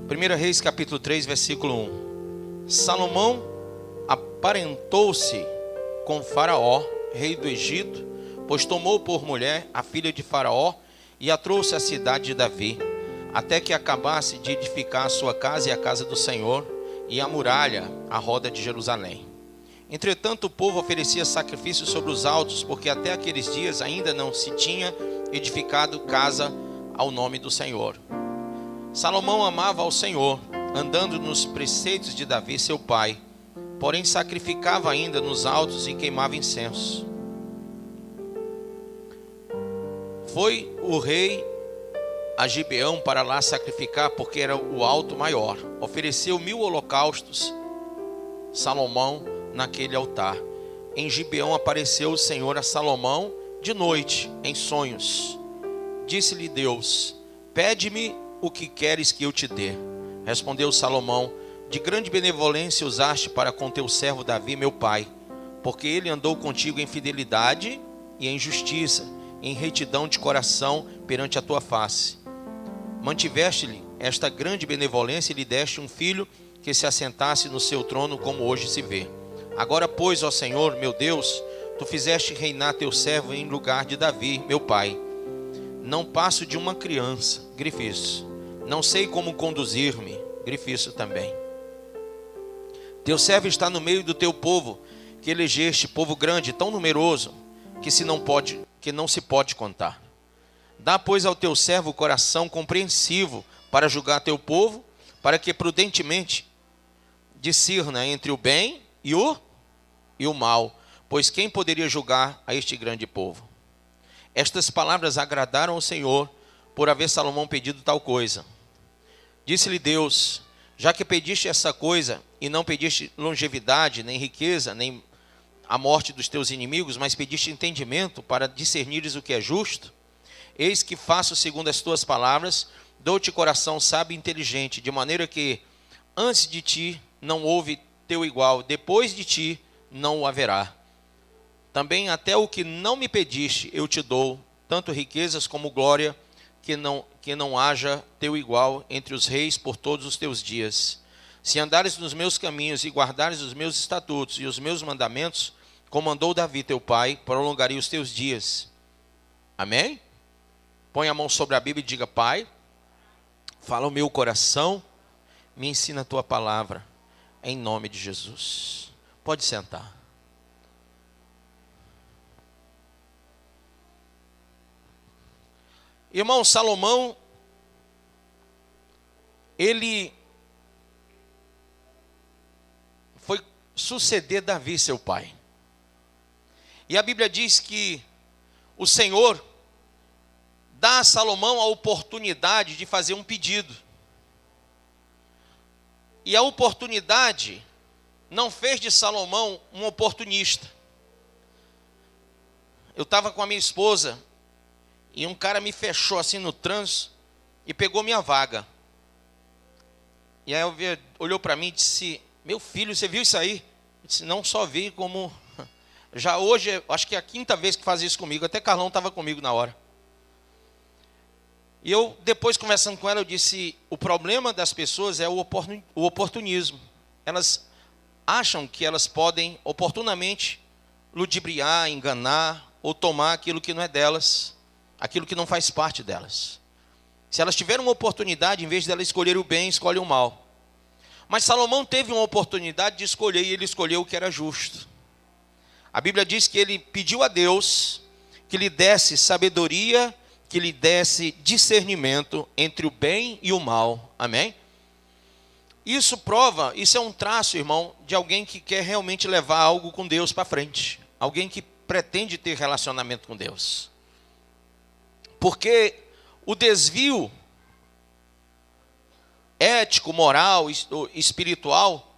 1 Reis capítulo 3, versículo 1. Salomão aparentou-se com Faraó, rei do Egito, pois tomou por mulher a filha de Faraó e a trouxe à cidade de Davi, até que acabasse de edificar a sua casa e a casa do Senhor, e a muralha à roda de Jerusalém. Entretanto, o povo oferecia sacrifícios sobre os altos, porque até aqueles dias ainda não se tinha edificado casa ao nome do Senhor. Salomão amava ao Senhor, andando nos preceitos de Davi seu pai, porém sacrificava ainda nos altos e queimava incenso. Foi o rei a Gibeão para lá sacrificar, porque era o alto maior. Ofereceu 1000 holocaustos Salomão naquele altar. Em Gibeão apareceu o Senhor a Salomão de noite, em sonhos. Disse-lhe Deus: pede-me o que queres que eu te dê. Respondeu Salomão: de grande benevolência usaste para com teu servo Davi, meu pai, porque ele andou contigo em fidelidade e em justiça, em retidão de coração perante a tua face. Mantiveste-lhe esta grande benevolência e lhe deste um filho que se assentasse no seu trono, como hoje se vê. Agora, pois, ó Senhor, meu Deus, tu fizeste reinar teu servo em lugar de Davi, meu pai. Não passo de uma criança, grife isso. Não sei como conduzir-me, grife isso também. Teu servo está no meio do teu povo, que elegeste, povo grande, tão numeroso, que não se pode contar. Dá, pois, ao teu servo o coração compreensivo para julgar teu povo, para que prudentemente discirna entre o bem e o mal, pois quem poderia julgar a este grande povo? Estas palavras agradaram ao Senhor, por haver Salomão pedido tal coisa. Disse-lhe Deus: já que pediste essa coisa, e não pediste longevidade, nem riqueza, nem a morte dos teus inimigos, mas pediste entendimento para discernires o que é justo, eis que faço segundo as tuas palavras, dou-te coração sábio e inteligente, de maneira que antes de ti não houve teu igual, depois de ti não o haverá. Também até o que não me pediste eu te dou, tanto riquezas como glória, que não haja teu igual entre os reis por todos os teus dias. Se andares nos meus caminhos e guardares os meus estatutos e os meus mandamentos, como mandou Davi teu pai, prolongarei os teus dias. Amém? Põe a mão sobre a Bíblia e diga: Pai, fala o meu coração, me ensina a tua palavra, em nome de Jesus. Pode sentar. Irmão, Salomão, ele foi suceder Davi, seu pai. E a Bíblia diz que o Senhor dá a Salomão a oportunidade de fazer um pedido. E a oportunidade não fez de Salomão um oportunista. Eu estava com a minha esposa e um cara me fechou assim no trânsito e pegou minha vaga. E aí olhou para mim e disse: meu filho, você viu isso aí? Eu disse: não só vi, como já hoje, acho que é a 5ª vez que faz isso comigo. Até Carlão estava comigo na hora. E eu, depois conversando com ela, eu disse: o problema das pessoas é o oportunismo. Elas acham que elas podem oportunamente ludibriar, enganar ou tomar aquilo que não é delas, aquilo que não faz parte delas. Se elas tiverem uma oportunidade, em vez de elas escolherem o bem, escolhem o mal. Mas Salomão teve uma oportunidade de escolher, e ele escolheu o que era justo. A Bíblia diz que ele pediu a Deus que lhe desse sabedoria, que lhe desse discernimento entre o bem e o mal. Amém? Isso é um traço, irmão, de alguém que quer realmente levar algo com Deus para frente. Alguém que pretende ter relacionamento com Deus. Porque o desvio ético, moral, espiritual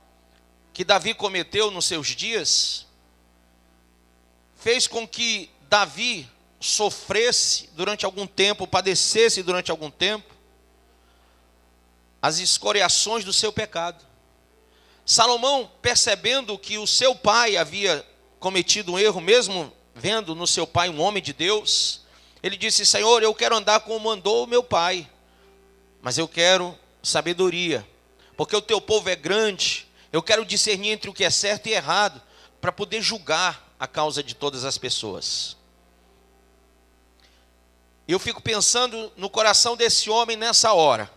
que Davi cometeu nos seus dias fez com que Davi sofresse durante algum tempo, padecesse durante algum tempo as escoriações do seu pecado. Salomão, percebendo que o seu pai havia cometido um erro, mesmo vendo no seu pai um homem de Deus, ele disse: Senhor, eu quero andar como andou o meu pai, mas eu quero sabedoria, porque o teu povo é grande. Eu quero discernir entre o que é certo e errado, para poder julgar a causa de todas as pessoas. Eu fico pensando no coração desse homem nessa hora.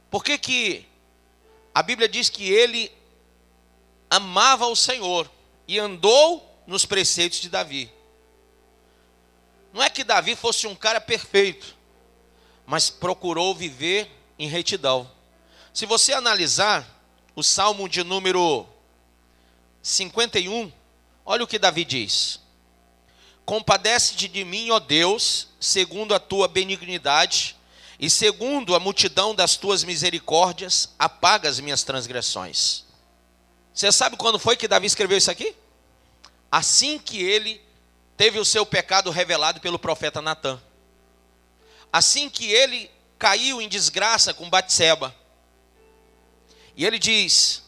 Por que que a Bíblia diz que ele amava o Senhor e andou nos preceitos de Davi? Não é que Davi fosse um cara perfeito, mas procurou viver em retidão. Se você analisar o Salmo de número 51, olha o que Davi diz: compadece-te de mim, ó Deus, segundo a tua benignidade, e segundo a multidão das tuas misericórdias, apaga as minhas transgressões. Você sabe quando foi que Davi escreveu isso aqui? Assim que ele teve o seu pecado revelado pelo profeta Natã. Assim que ele caiu em desgraça com Batseba. E ele diz: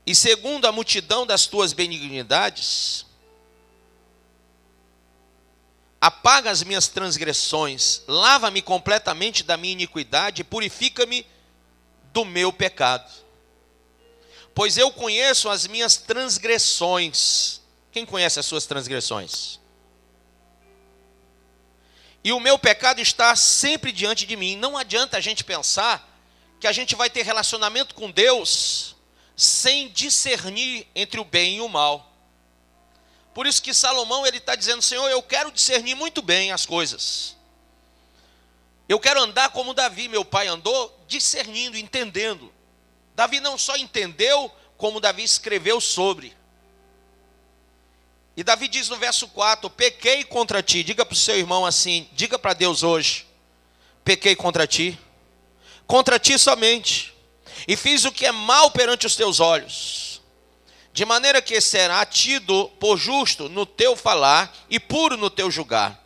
e segundo a multidão das tuas benignidades, apaga as minhas transgressões, lava-me completamente da minha iniquidade e purifica-me do meu pecado. Pois eu conheço as minhas transgressões. Quem conhece as suas transgressões? E o meu pecado está sempre diante de mim. Não adianta a gente pensar que a gente vai ter relacionamento com Deus sem discernir entre o bem e o mal. Por isso que Salomão, ele está dizendo: Senhor, eu quero discernir muito bem as coisas. Eu quero andar como Davi, meu pai, andou, discernindo, entendendo. Davi não só entendeu, como Davi escreveu sobre. E Davi diz no verso 4: pequei contra ti. Diga para o seu irmão assim, diga para Deus hoje: pequei contra ti somente, e fiz o que é mal perante os teus olhos, de maneira que será tido por justo no teu falar e puro no teu julgar.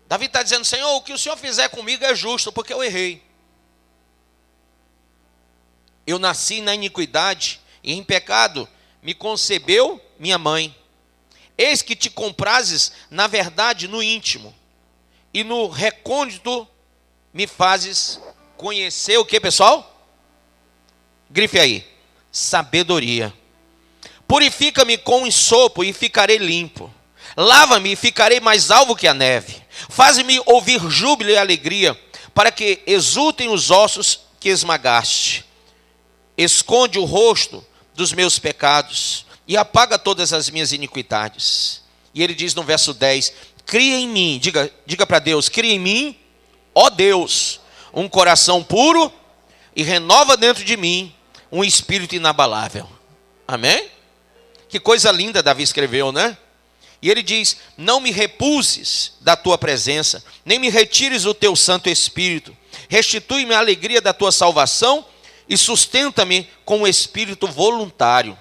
Davi está dizendo: Senhor, o que o Senhor fizer comigo é justo, porque eu errei. Eu nasci na iniquidade, e em pecado me concebeu minha mãe. Eis que te comprases, na verdade, no íntimo, e no recôndito me fazes conhecer o que, pessoal? Grife aí: sabedoria. Purifica-me com ensopo e ficarei limpo. Lava-me e ficarei mais alvo que a neve. Faz-me ouvir júbilo e alegria, para que exultem os ossos que esmagaste. Esconde o rosto dos meus pecados e apaga todas as minhas iniquidades. E ele diz no verso 10: cria em mim, diga para Deus, cria em mim, ó Deus, um coração puro e renova dentro de mim um espírito inabalável. Amém? Que coisa linda Davi escreveu, né? E ele diz: não me repulses da tua presença, nem me retires o teu Santo Espírito. Restitui-me a alegria da tua salvação e sustenta-me com o espírito voluntário.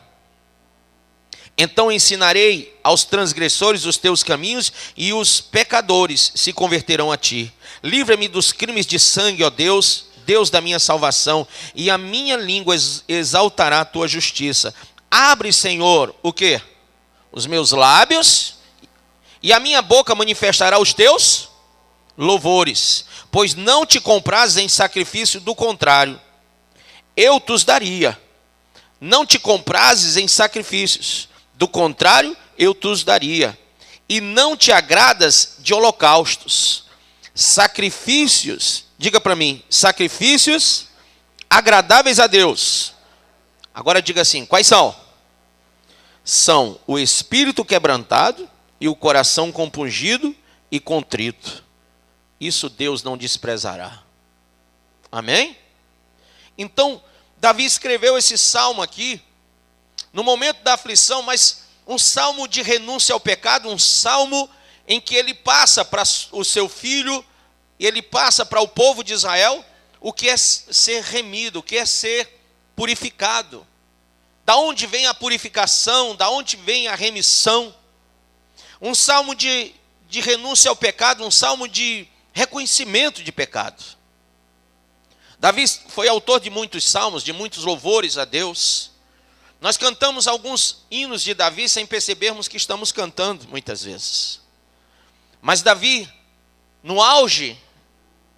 Então ensinarei aos transgressores os teus caminhos, e os pecadores se converterão a ti. Livra-me dos crimes de sangue, ó Deus, Deus da minha salvação, e a minha língua exaltará a tua justiça. Abre, Senhor, o quê? Os meus lábios, e a minha boca manifestará os teus louvores. Pois não te comprazes em sacrifício, do contrário, eu tos daria. Não te comprazes em sacrifícios, do contrário, eu tos daria. E não te agradas de holocaustos. Sacrifícios, diga para mim, sacrifícios agradáveis a Deus. Agora diga assim: quais são? São o espírito quebrantado e o coração compungido e contrito. Isso Deus não desprezará. Amém? Então, Davi escreveu esse salmo aqui no momento da aflição, mas um salmo de renúncia ao pecado, um salmo em que ele passa para o seu filho, e ele passa para o povo de Israel o que é ser remido, o que é ser purificado. Da onde vem a purificação, da onde vem a remissão. Um salmo de renúncia ao pecado, um salmo de reconhecimento de pecado. Davi foi autor de muitos salmos, de muitos louvores a Deus. Nós cantamos alguns hinos de Davi sem percebermos que estamos cantando muitas vezes. Mas Davi, no auge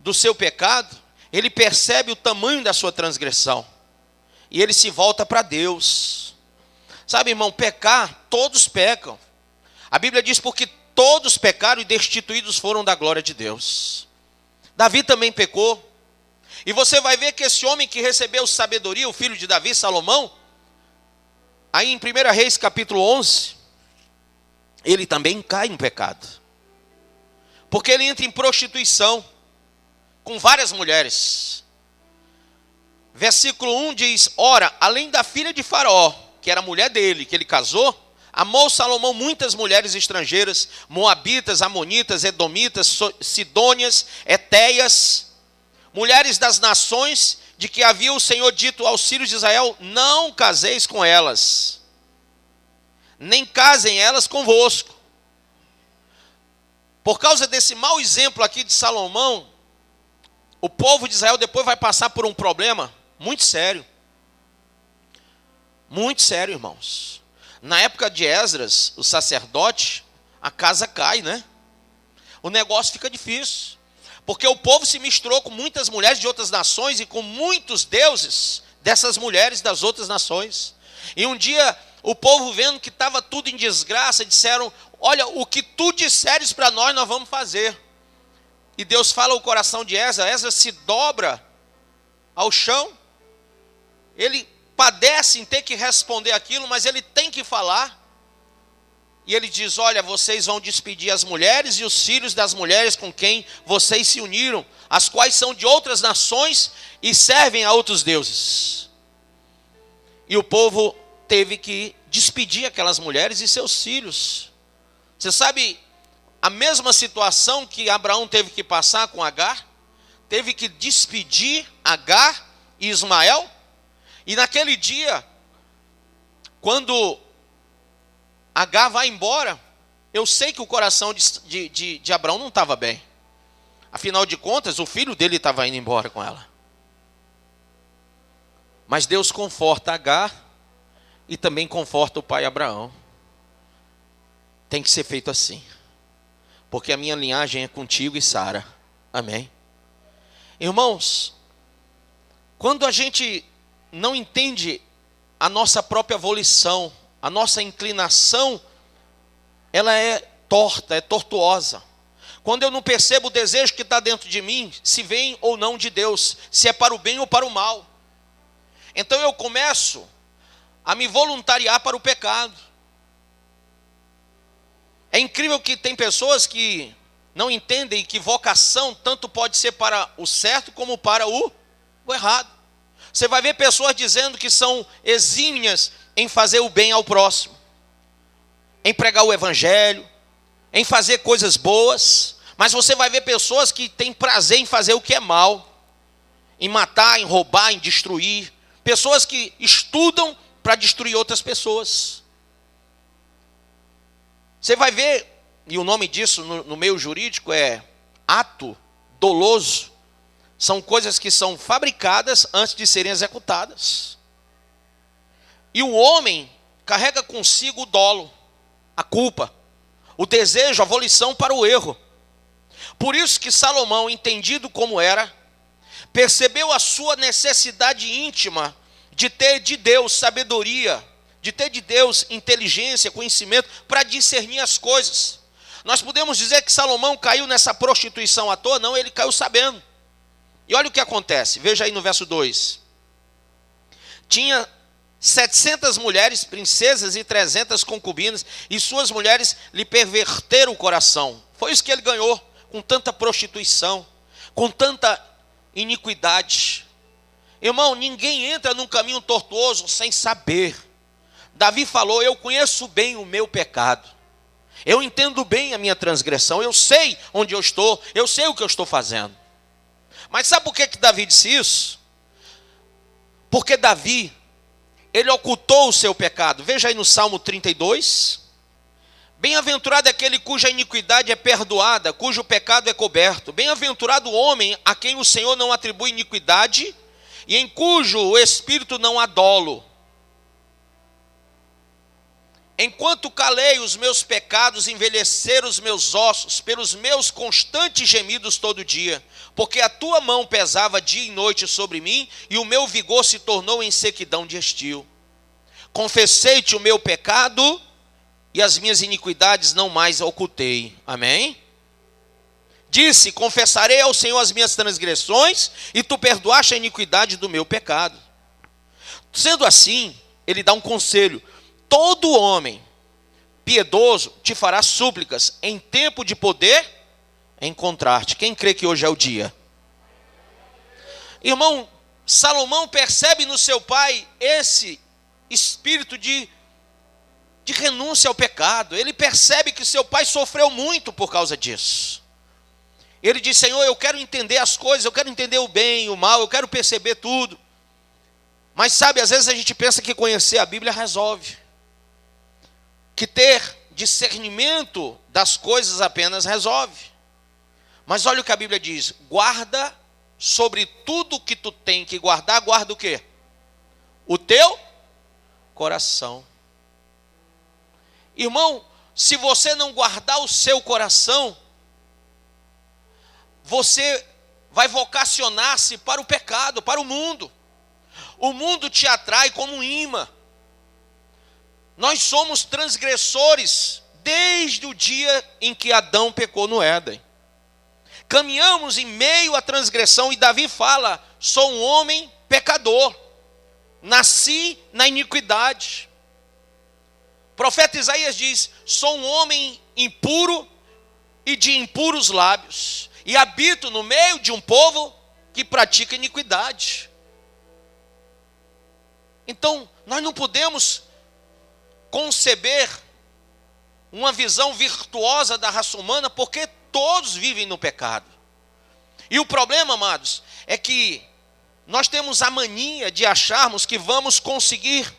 do seu pecado, ele percebe o tamanho da sua transgressão. E ele se volta para Deus. Sabe, irmão, pecar, todos pecam. A Bíblia diz, porque todos pecaram e destituídos foram da glória de Deus. Davi também pecou. E você vai ver que esse homem que recebeu sabedoria, o filho de Davi, Salomão, aí em 1 Reis capítulo 11, ele também cai no pecado. Porque ele entra em prostituição com várias mulheres. Versículo 1 diz, ora, além da filha de Faraó, que era a mulher dele, que ele casou, amou Salomão muitas mulheres estrangeiras, moabitas, amonitas, edomitas, sidônias, etéias, mulheres das nações de que havia o Senhor dito aos filhos de Israel, não caseis com elas, nem casem elas convosco. Por causa desse mau exemplo aqui de Salomão, o povo de Israel depois vai passar por um problema muito sério. Muito sério, irmãos. Na época de Esdras, o sacerdote, a casa cai, né? O negócio fica difícil. Porque o povo se misturou com muitas mulheres de outras nações e com muitos deuses dessas mulheres das outras nações. E um dia, o povo vendo que estava tudo em desgraça, disseram, olha, o que tu disseres para nós, nós vamos fazer. E Deus fala ao coração de Esdras, Esdras se dobra ao chão, ele padece em ter que responder aquilo, mas ele tem que falar. E ele diz, olha, vocês vão despedir as mulheres e os filhos das mulheres com quem vocês se uniram, as quais são de outras nações e servem a outros deuses. E o povo teve que despedir aquelas mulheres e seus filhos. Você sabe, a mesma situação que Abraão teve que passar com Agar, teve que despedir Agar e Ismael. E naquele dia, quando Agar vai embora, eu sei que o coração de Abraão não estava bem. Afinal de contas, o filho dele estava indo embora com ela. Mas Deus conforta Agar e também conforta o pai Abraão. Tem que ser feito assim. Porque a minha linhagem é contigo e Sara. Amém? Irmãos, quando a gente não entende a nossa própria volição, a nossa inclinação, ela é torta, é tortuosa. Quando eu não percebo o desejo que está dentro de mim, se vem ou não de Deus, se é para o bem ou para o mal. Então eu começo a me voluntariar para o pecado. É incrível que tem pessoas que não entendem que vocação tanto pode ser para o certo como para o errado. Você vai ver pessoas dizendo que são exímias em fazer o bem ao próximo, em pregar o evangelho, em fazer coisas boas, mas você vai ver pessoas que têm prazer em fazer o que é mal, em matar, em roubar, em destruir, pessoas que estudam para destruir outras pessoas. Você vai ver, e o nome disso no meio jurídico é ato doloso. São coisas que são fabricadas antes de serem executadas. E o homem carrega consigo o dolo, a culpa, o desejo, a volição para o erro. Por isso que Salomão, entendido como era, percebeu a sua necessidade íntima de ter de Deus sabedoria, de ter de Deus inteligência, conhecimento, para discernir as coisas. Nós podemos dizer que Salomão caiu nessa prostituição à toa? Não, ele caiu sabendo. E olha o que acontece, veja aí no verso 2. Tinha 700 mulheres, princesas e 300 concubinas, e suas mulheres lhe perverteram o coração. Foi isso que ele ganhou, com tanta prostituição, com tanta iniquidade. Irmão, ninguém entra num caminho tortuoso sem saber. Davi falou, eu conheço bem o meu pecado. Eu entendo bem a minha transgressão, eu sei onde eu estou, eu sei o que eu estou fazendo. Mas sabe por que Davi disse isso? Porque Davi, ele ocultou o seu pecado. Veja aí no Salmo 32. Bem-aventurado é aquele cuja iniquidade é perdoada, cujo pecado é coberto. Bem-aventurado o homem a quem o Senhor não atribui iniquidade e em cujo o espírito não há dolo. Enquanto calei os meus pecados, envelheceram os meus ossos, pelos meus constantes gemidos todo dia, porque a tua mão pesava dia e noite sobre mim, e o meu vigor se tornou em sequidão de estio. Confessei-te o meu pecado, e as minhas iniquidades não mais ocultei. Amém? Disse, confessarei ao Senhor as minhas transgressões, e tu perdoaste a iniquidade do meu pecado. Sendo assim, ele dá um conselho: todo homem piedoso te fará súplicas em tempo de poder encontrar-te. Quem crê que hoje é o dia? Irmão, Salomão percebe no seu pai esse espírito de renúncia ao pecado. Ele percebe que seu pai sofreu muito por causa disso. Ele diz: Senhor, eu quero entender as coisas, eu quero entender o bem e o mal, eu quero perceber tudo. Mas sabe, às vezes a gente pensa que conhecer a Bíblia resolve, que ter discernimento das coisas apenas resolve. Mas olha o que a Bíblia diz: guarda sobre tudo que tu tem que guardar, guarda o quê? O teu coração. Irmão, se você não guardar o seu coração, você vai vocacionar-se para o pecado, para o mundo. O mundo te atrai como um imã. Nós somos transgressores desde o dia em que Adão pecou no Éden. Caminhamos em meio à transgressão, e Davi fala: sou um homem pecador, nasci na iniquidade. O profeta Isaías diz: sou um homem impuro e de impuros lábios, e habito no meio de um povo que pratica iniquidade. Então, nós não podemos conceber uma visão virtuosa da raça humana, porque todos vivem no pecado. E o problema, amados, é que nós temos a mania de acharmos que vamos conseguir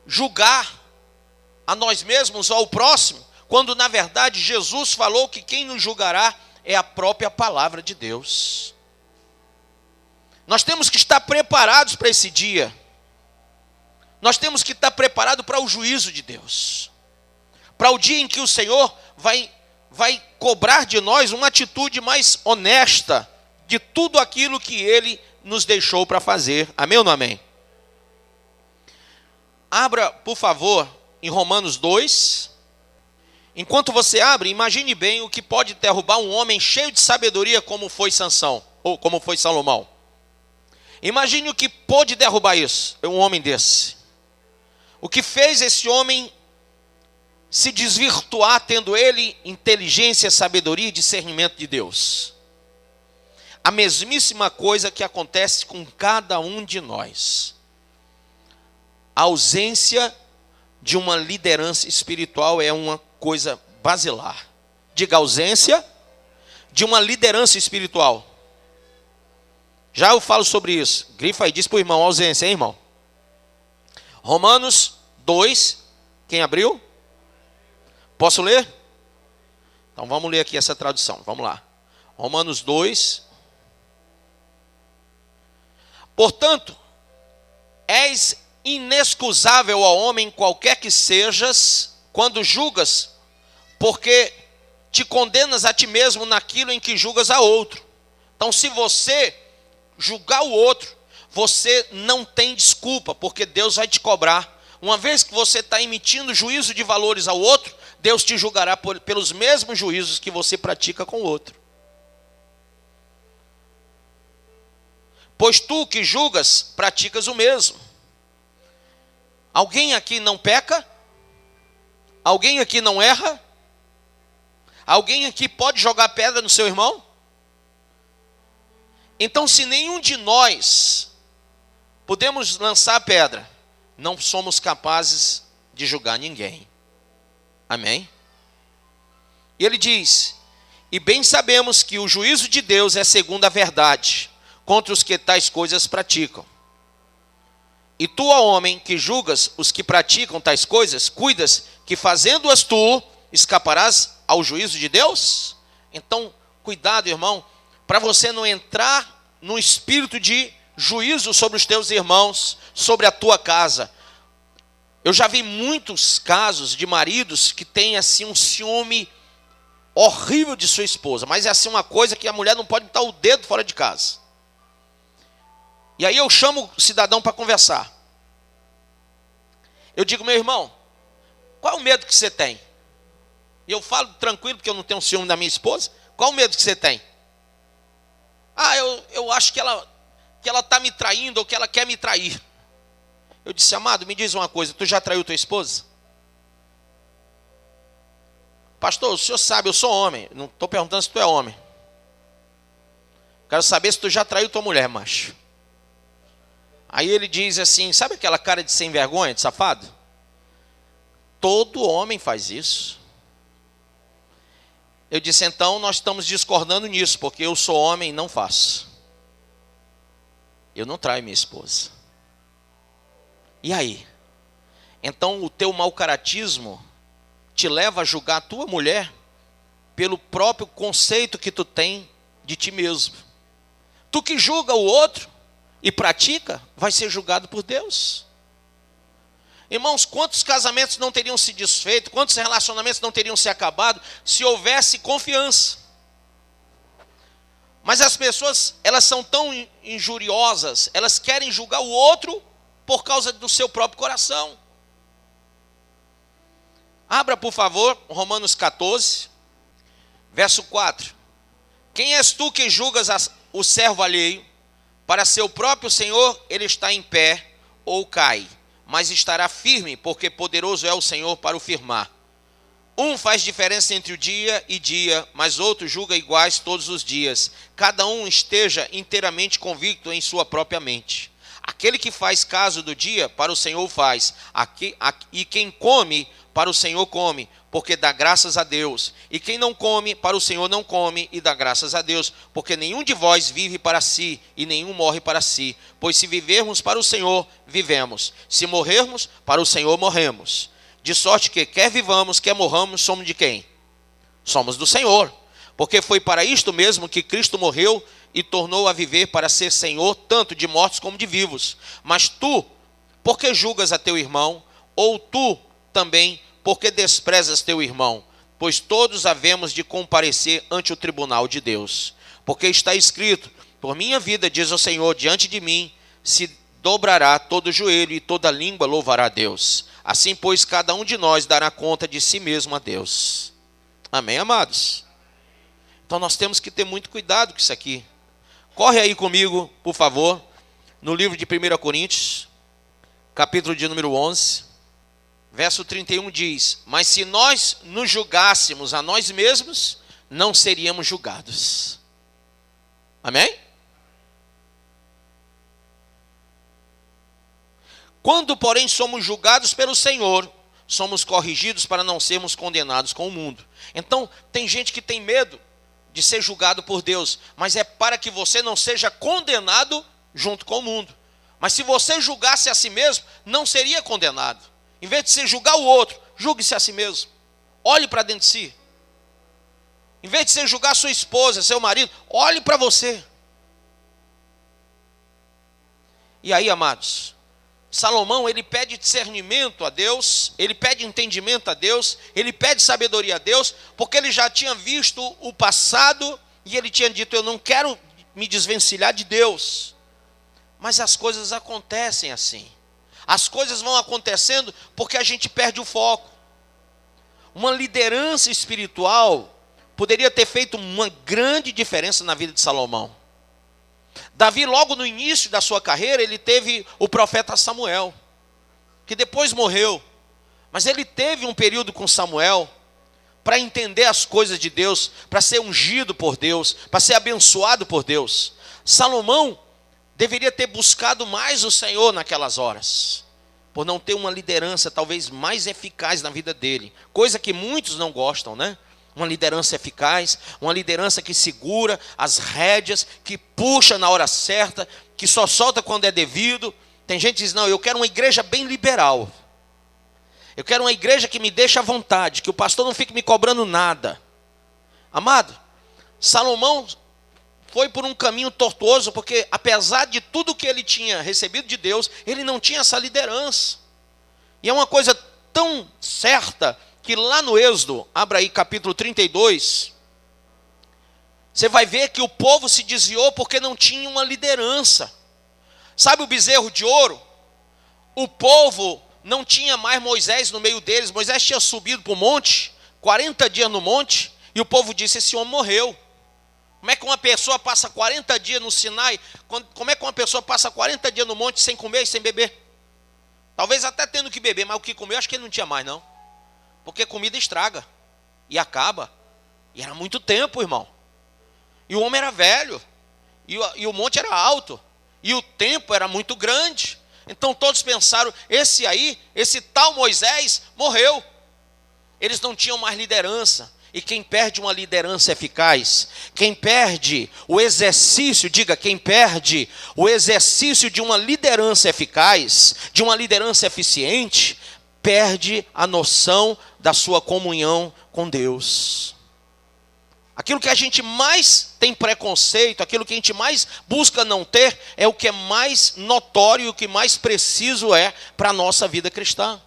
julgar a nós mesmos ou ao próximo, quando na verdade Jesus falou que quem nos julgará é a própria palavra de Deus. Nós temos que estar preparados para esse dia. Nós temos que estar preparados para o juízo de Deus, para o dia em que o Senhor vai cobrar de nós uma atitude mais honesta de tudo aquilo que Ele nos deixou para fazer. Amém ou não amém? Abra, por favor, em Romanos 2. Enquanto você abre, imagine bem o que pode derrubar um homem cheio de sabedoria como foi Sansão, ou como foi Salomão. Imagine o que pôde derrubar isso, um homem desse. O que fez esse homem se desvirtuar, tendo ele inteligência, sabedoria e discernimento de Deus. A mesmíssima coisa que acontece com cada um de nós. A ausência de uma liderança espiritual é uma coisa basilar. Diga: ausência de uma liderança espiritual. Já eu falo sobre isso. Grifa aí, diz para o irmão: ausência, hein, irmão? Romanos 2, quem abriu? Posso ler? Então vamos ler aqui essa tradução, vamos lá. Romanos 2. Portanto, és inexcusável ao homem qualquer que sejas, quando julgas, porque te condenas a ti mesmo naquilo em que julgas a outro. Então, se você julgar o outro, você não tem desculpa, porque Deus vai te cobrar. Uma vez que você está emitindo juízo de valores ao outro, Deus te julgará pelos mesmos juízos que você pratica com o outro. Pois tu que julgas, praticas o mesmo. Alguém aqui não peca? Alguém aqui não erra? Alguém aqui pode jogar pedra no seu irmão? Então, se nenhum de nós podemos lançar pedra, não somos capazes de julgar ninguém. Amém? E ele diz: e bem sabemos que o juízo de Deus é segundo a verdade, contra os que tais coisas praticam. E tu, ó homem, que julgas os que praticam tais coisas, cuidas que fazendo-as tu, escaparás ao juízo de Deus? Então, cuidado, irmão, para você não entrar num espírito de juízo sobre os teus irmãos, sobre a tua casa. Eu já vi muitos casos de maridos que têm assim um ciúme horrível de sua esposa, mas é assim uma coisa que a mulher não pode botar o dedo fora de casa. E aí eu chamo o cidadão para conversar. Eu digo: meu irmão, qual é o medo que você tem? E eu falo tranquilo, porque eu não tenho ciúme da minha esposa. Qual o medo que você tem? Ah, eu acho que ela está me traindo, ou que ela quer me trair. Eu disse: amado, me diz uma coisa, tu já traiu tua esposa? Pastor, o senhor sabe, eu sou homem. Não estou perguntando se tu é homem. Quero saber se tu já traiu tua mulher, macho. Aí ele diz assim: sabe aquela cara de sem vergonha, de safado? Todo homem faz isso. Eu disse: então nós estamos discordando nisso, porque eu sou homem e não faço. Eu não traio minha esposa. E aí? Então o teu mau caratismo te leva a julgar a tua mulher pelo próprio conceito que tu tem de ti mesmo. Tu que julga o outro e pratica, vai ser julgado por Deus. Irmãos, quantos casamentos não teriam se desfeito, quantos relacionamentos não teriam se acabado, se houvesse confiança? Mas as pessoas, elas são tão injuriosas, elas querem julgar o outro por causa do seu próprio coração. Abra, por favor, Romanos 14, verso 4. Quem és tu que julgas o servo alheio? Para seu próprio Senhor ele está em pé ou cai, mas estará firme, porque poderoso é o Senhor para o firmar. Um faz diferença entre o dia e dia, mas outro julga iguais todos os dias. Cada um esteja inteiramente convicto em sua própria mente. Aquele que faz caso do dia, para o Senhor faz. E quem come, para o Senhor come, porque dá graças a Deus. E quem não come, para o Senhor não come, e dá graças a Deus. Porque nenhum de vós vive para si, e nenhum morre para si. Pois se vivermos para o Senhor, vivemos. Se morrermos, para o Senhor morremos. De sorte que quer vivamos, quer morramos, somos de quem? Somos do Senhor. Porque foi para isto mesmo que Cristo morreu e tornou a viver, para ser Senhor tanto de mortos como de vivos. Mas tu, por que julgas a teu irmão? Ou tu também, por que desprezas teu irmão? Pois todos havemos de comparecer ante o tribunal de Deus. Porque está escrito: por minha vida, diz o Senhor, diante de mim se dobrará todo joelho e toda língua louvará a Deus. Assim, pois, cada um de nós dará conta de si mesmo a Deus. Amém, amados? Então nós temos que ter muito cuidado com isso aqui. Corre aí comigo, por favor, no livro de 1 Coríntios, capítulo de número 11, verso 31 diz: mas se nós nos julgássemos a nós mesmos, não seríamos julgados. Amém? Quando, porém, somos julgados pelo Senhor, somos corrigidos para não sermos condenados com o mundo. Então, tem gente que tem medo de ser julgado por Deus, mas é para que você não seja condenado junto com o mundo. Mas se você julgasse a si mesmo, não seria condenado. Em vez de você julgar o outro, julgue-se a si mesmo. Olhe para dentro de si. Em vez de você julgar sua esposa, seu marido, olhe para você. E aí, amados, Salomão, ele pede discernimento a Deus, ele pede entendimento a Deus, ele pede sabedoria a Deus, porque ele já tinha visto o passado e ele tinha dito: eu não quero me desvencilhar de Deus. Mas as coisas acontecem assim. As coisas vão acontecendo porque a gente perde o foco. Uma liderança espiritual poderia ter feito uma grande diferença na vida de Salomão. Davi, logo no início da sua carreira, ele teve o profeta Samuel, que depois morreu. Mas ele teve um período com Samuel para entender as coisas de Deus, para ser ungido por Deus, para ser abençoado por Deus. Salomão deveria ter buscado mais o Senhor naquelas horas, por não ter uma liderança talvez mais eficaz na vida dele. Coisa que muitos não gostam, né? Uma liderança eficaz, uma liderança que segura as rédeas, que puxa na hora certa, que só solta quando é devido. Tem gente que diz: não, eu quero uma igreja bem liberal. Eu quero uma igreja que me deixe à vontade, que o pastor não fique me cobrando nada. Amado, Salomão foi por um caminho tortuoso, porque apesar de tudo que ele tinha recebido de Deus, ele não tinha essa liderança. E é uma coisa tão certa que lá no Êxodo, abra aí capítulo 32, você vai ver que o povo se desviou porque não tinha uma liderança. Sabe o bezerro de ouro? O povo não tinha mais Moisés no meio deles. Moisés tinha subido para o monte, 40 dias no monte, e o povo disse: esse homem morreu. Como é que uma pessoa passa 40 dias no Sinai? Como é que uma pessoa passa 40 dias no monte sem comer e sem beber? Talvez até tendo que beber, mas o que comer, acho que ele não tinha mais não. Porque comida estraga e acaba. E era muito tempo, irmão. E o homem era velho. E o monte era alto. E o tempo era muito grande. Então todos pensaram, esse tal Moisés morreu. Eles não tinham mais liderança. E quem perde uma liderança eficaz, quem perde o exercício, diga, quem perde o exercício de uma liderança eficaz, de uma liderança eficiente, perde a noção da sua comunhão com Deus. Aquilo que a gente mais tem preconceito, aquilo que a gente mais busca não ter, é o que é mais notório, o que mais preciso é para a nossa vida cristã.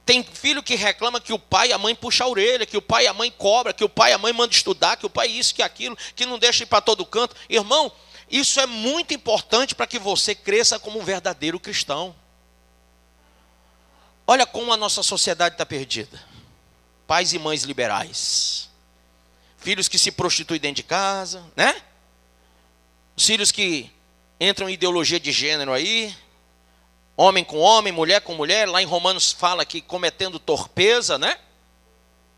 Tem filho que reclama que o pai e a mãe puxam a orelha, que o pai e a mãe cobram, que o pai e a mãe mandam estudar, que o pai isso, que aquilo, que não deixa ir para todo canto. Irmão, isso é muito importante para que você cresça como um verdadeiro cristão. Olha como a nossa sociedade está perdida. Pais e mães liberais. Filhos que se prostituem dentro de casa, né? Os filhos que entram em ideologia de gênero aí. Homem com homem, mulher com mulher. Lá em Romanos fala que cometendo torpeza, né?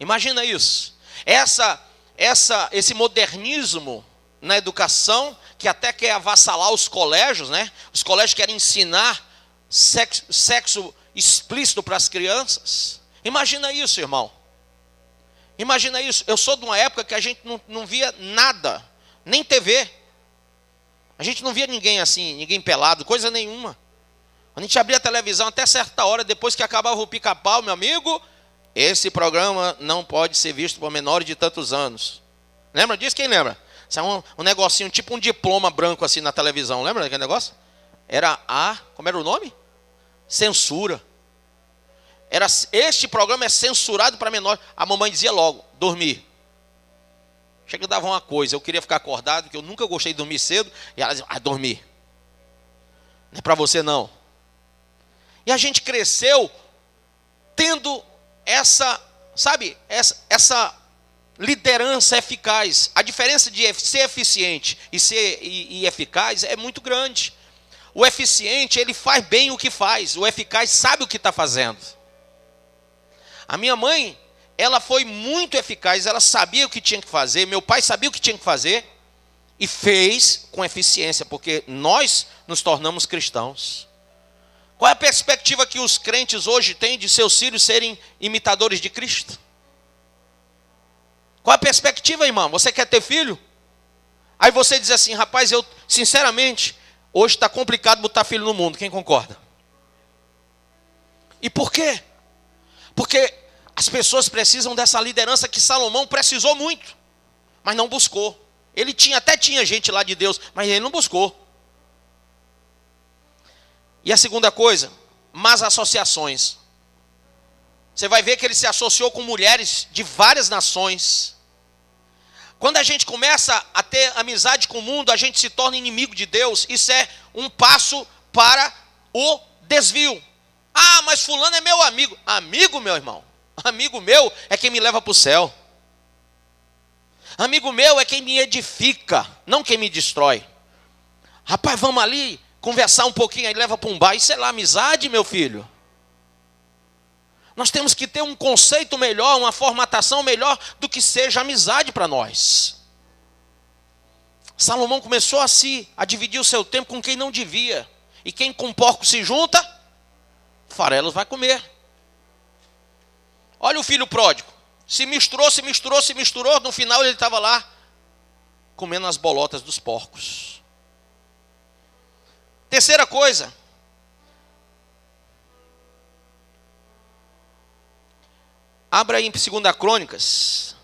Imagina isso. Esse modernismo na educação, que até quer avassalar os colégios, né? Os colégios querem ensinar sexo explícito para as crianças. Imagina isso, irmão. Imagina isso. Eu sou de uma época que a gente não via nada, nem TV. A gente não via ninguém assim, ninguém pelado, coisa nenhuma. A gente abria a televisão até certa hora, depois que acabava o pica-pau, meu amigo, esse programa não pode ser visto por menores de tantos anos. Lembra disso? Quem lembra? Isso é um negocinho, tipo um diploma branco assim na televisão. Lembra daquele negócio? Como era o nome? Censura. Este programa é censurado para menores. A mamãe dizia logo, dormir. Chega que dava uma coisa, eu queria ficar acordado, porque eu nunca gostei de dormir cedo, e ela dizia, dormir. Não é para você não. E a gente cresceu tendo essa liderança eficaz. A diferença de ser eficiente e eficaz é muito grande. O eficiente, ele faz bem o que faz. O eficaz sabe o que está fazendo. A minha mãe, ela foi muito eficaz. Ela sabia o que tinha que fazer. Meu pai sabia o que tinha que fazer. E fez com eficiência, porque nós nos tornamos cristãos. Qual é a perspectiva que os crentes hoje têm de seus filhos serem imitadores de Cristo? Qual é a perspectiva, irmão? Você quer ter filho? Aí você diz assim, rapaz, eu, sinceramente, hoje está complicado botar filho no mundo. Quem concorda? E por quê? Porque as pessoas precisam dessa liderança que Salomão precisou muito, mas não buscou. Ele até tinha gente lá de Deus, mas ele não buscou. E a segunda coisa, más associações. Você vai ver que ele se associou com mulheres de várias nações. Quando a gente começa a ter amizade com o mundo, a gente se torna inimigo de Deus. Isso é um passo para o desvio. Ah, mas fulano é meu amigo. Amigo, meu irmão. Amigo meu é quem me leva para o céu. Amigo meu é quem me edifica, não quem me destrói. Rapaz, vamos ali conversar um pouquinho, aí leva para um bar. Isso é lá amizade, meu filho. Nós temos que ter um conceito melhor, uma formatação melhor do que seja amizade para nós. Salomão começou a dividir o seu tempo com quem não devia. E quem com porco se junta, farelos vai comer. Olha o filho pródigo. Se misturou, no final ele estava lá comendo as bolotas dos porcos. Terceira coisa. Abra aí em 2 Crônicas,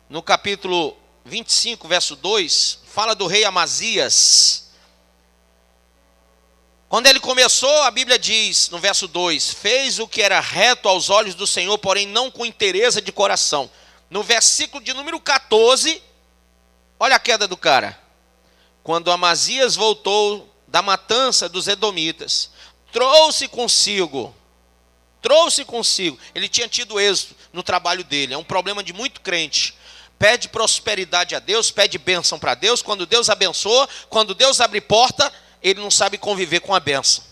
no capítulo 25, verso 2, fala do rei Amazias. Quando ele começou, a Bíblia diz, no verso 2, fez o que era reto aos olhos do Senhor, porém não com inteireza de coração. No versículo de número 14, olha a queda do cara. Quando Amazias voltou da matança dos edomitas, trouxe consigo, ele tinha tido êxito no trabalho dele. É um problema de muito crente. Pede prosperidade a Deus, pede bênção para Deus. Quando Deus abençoa, quando Deus abre porta, ele não sabe conviver com a bênção.